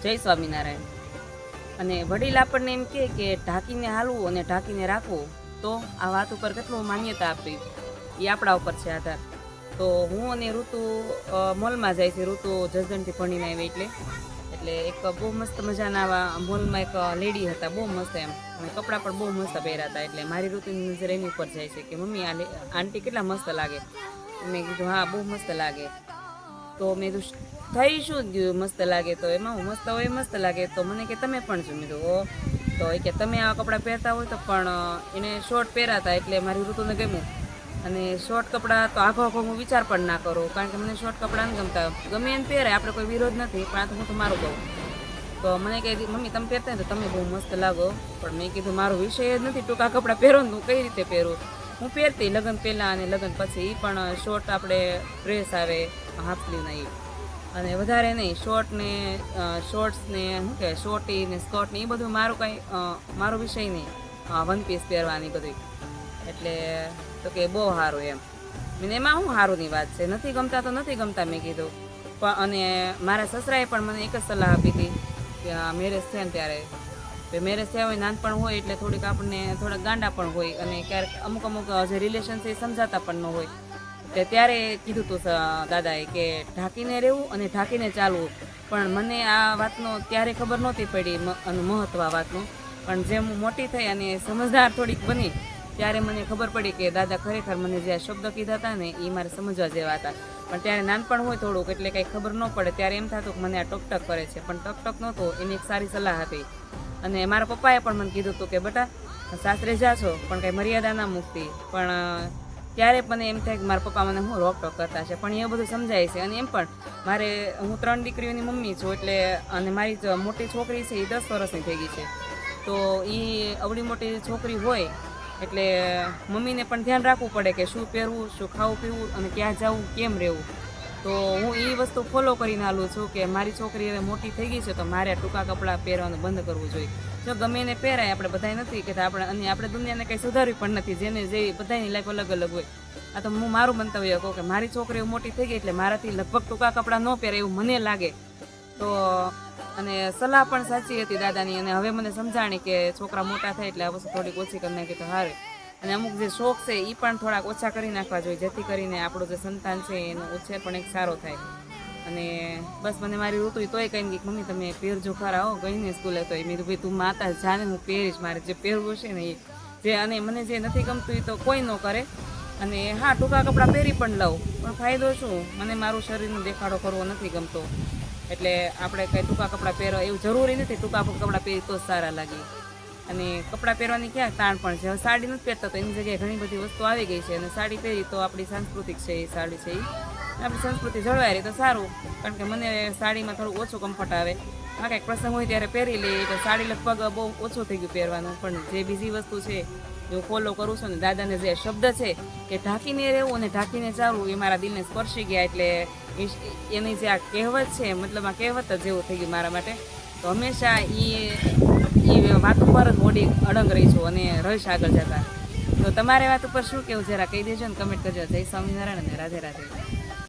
જય સ્વામિનારાયણ. અને વડીલ આપણને એમ કહે કે ઢાંકીને હાલવું અને ઢાંકીને રાખવું, તો આ વાત ઉપર કેટલું માન્યતા આપવી એ આપણા ઉપર છે આધાર. તો હું અને ઋતુ મોલમાં જાય છે. ઋતુ જસદણથી ભણીને આવી એટલે એક બહુ મસ્ત મજાના આવા મોલમાં એક લેડી હતા, બહુ મસ્ત એમ, અને કપડાં પણ બહુ મસ્ત પહેર્યા હતા. એટલે મારી ઋતુની નજર એની ઉપર જાય છે કે મમ્મી આ આંટી કેટલા મસ્ત લાગે. મેં કીધું હા બહુ મસ્ત લાગે. તો મેં કીધું થઈ શું ગયું મસ્ત લાગે? તો એમાં હું મસ્ત હોય મસ્ત લાગે. તો મને કે તમે પણ છો. મેં કીધું તો એ કે તમે આવા કપડાં પહેરતા હોય તો, પણ એને શોર્ટ પહેરાતા એટલે મારી ઋતુને ગમ્યું. અને શોર્ટ કપડાં તો આખો હું વિચાર પણ ના કરું, કારણ કે મને શોર્ટ કપડાં ન ગમતા. ગમે એને પહેરાય, આપણે કોઈ વિરોધ નથી, પણ આ તો હું તો મારું કહું. તો મને કહે મમ્મી તમે પહેરતા હોય તો તમે બહુ મસ્ત લાગો. પણ મેં કીધું મારો વિષય જ નથી ટૂંકા કપડાં પહેરો ને હું કઈ રીતે પહેરું. હું પહેરતી લગ્ન પહેલાં અને લગ્ન પછી, એ પણ શોર્ટ આપણે ડ્રેસ આવે હાફ સ્લીવના એ, અને વધારે નહીં. શોર્ટ ને શોર્ટ્સ ને શું કહેવાય શોર્ટી ને સ્કર્ટ ને એ બધું મારું કાંઈ મારો વિષય નહીં. વન પીસ પહેરવાની બધી. એટલે તો કે બહુ સારું એમ. મને એમાં શું સારુંની વાત છે? નથી ગમતા તો નથી ગમતા મેં કીધું. પણ અને મારા સસરાએ પણ મને એક જ સલાહ આપી હતી કે મેરેજ થયા ને ત્યારે, મેરેજ થયા હોય નાનપણ હોય એટલે થોડીક આપણને થોડાક ગાંડા પણ હોય, અને ક્યારેક અમુક જે રિલેશન છે એ સમજાતા પણ ન હોય. એટલે ત્યારે કીધું હતું દાદાએ કે ઢાંકીને રહેવું અને ઢાંકીને ચાલવું. પણ મને આ વાતનો ત્યારે ખબર નહોતી પડી અને મહત્ત્વ આ વાતનું. પણ જેમ હું મોટી થઈ અને સમજદાર થોડીક બની ત્યારે મને ખબર પડી કે દાદા ખરેખર મને જે આ શબ્દ કીધા હતા ને એ મારે સમજવા જેવા હતા. પણ ત્યારે નાનપણ હોય થોડુંક એટલે કંઈ ખબર ન પડે. ત્યારે એમ થતું કે મને આ ટકટક કરે છે, પણ ટકટક નહોતું. એની એક સારી સલાહ હતી. અને મારા પપ્પાએ પણ મને કીધું હતું કે બેટા સાસરે જાશો પણ કંઈ મર્યાદા ના મૂકતી. પણ ત્યારે મને એમ થાય કે મારા પપ્પા મને શું રોકટોક કરતા છે, પણ એ બધું સમજાય છે. અને એમ પણ મારે હું 3 દીકરીઓની મમ્મી છું, એટલે અને મારી મોટી છોકરી છે એ 10 વર્ષની થઈ ગઈ છે. તો એ અવળી મોટી છોકરી હોય એટલે મમ્મીને પણ ધ્યાન રાખવું પડે કે શું પહેરવું, શું ખાવું પીવું, અને ક્યાં જવું, કેમ રહેવું. તો હું એ વસ્તુ ફોલો કરીને હાલું છું કે મારી છોકરી હવે મોટી થઈ ગઈ છે તો મારે ટૂંકા કપડાં પહેરવાનું બંધ કરવું જોઈએ. જો ગમે એને પહેરાય, આપણે બધાય નથી કે આપણે દુનિયાને કંઈ સુધારવી પણ નથી. જેને જે બધાની લાઈફ અલગ અલગ હોય. આ તો હું મારું મંતવ્ય કહું કે મારી છોકરીઓ મોટી થઈ ગઈ એટલે મારાથી લગભગ ટૂંકા કપડાં ન પહેરે એવું મને લાગે. તો અને સલાહ પણ સાચી હતી દાદાની. અને હવે મને સમજાણી કે છોકરા મોટા થાય એટલે આ વસ્તુ થોડીક ઓછી કરી નાખી તો સારું. અને અમુક જે શોખ છે એ પણ થોડાક ઓછા કરી નાખવા જોઈએ, જેથી કરીને આપણું જે સંતાન છે એનો ઉછેર પણ એક સારો થાય. અને બસ મને મારી ઋતુ તોય કહી કે મમ્મી તમે પહેરજો ખરા હો, ગઈ ને સ્કૂલે તો મેં કીધું ભાઈ તું માતા જાને હું પહેરીશ, મારે જે પહેરવું છે ને એ જે. અને મને જે નથી ગમતું એ તો કોઈ ન કરે. અને હા ટૂંકા કપડાં પહેરી પણ લઉં, પણ ફાયદો શું? મને મારું શરીરનો દેખાડો કરવો નથી ગમતો. એટલે આપણે કંઈ ટૂંકા કપડાં પહેરવા એવું જરૂરી નથી. ટૂંકા કપડાં પહેરી તો જ સારા લાગે. અને કપડાં પહેરવાની ક્યાં તાણ પણ છે. હવે સાડી નથી પહેરતા તો એની જગ્યાએ ઘણી બધી વસ્તુ આવી ગઈ છે. અને સાડી પહેરી તો આપણી સાંસ્કૃતિક છે એ સાડી છે એ આપણી સંસ્કૃતિ જળવાઈ રહી તો સારું. કારણ કે મને સાડીમાં થોડું ઓછું કમ્ફર્ટ આવે. હા કંઈક પ્રસંગ હોય ત્યારે પહેરી લઈએ તો સાડી લગભગ બહુ ઓછું થઈ ગયું પહેરવાનું. પણ જે બીજી વસ્તુ છે જે હું ફોલો કરું છું ને, દાદાને જે શબ્દ છે કે ઢાંકીને રહેવું અને ઢાંકીને ચાલવું, એ મારા દિલને સ્પર્શી ગયા. એટલે એની જે આ કહેવત છે, મતલબ આ કહેવત જ જેવું થઈ ગયું મારા માટે. તો હંમેશા એ વાત ઉપર જ મોડી અડંગ રહી છું અને રહીશ આગળ જતા. તો તમારે વાત ઉપર શું કેવું જરા કહી દેજો ને, કમેન્ટ કરજો. જય સ્વામિનારાયણ અને રાધે રાધે.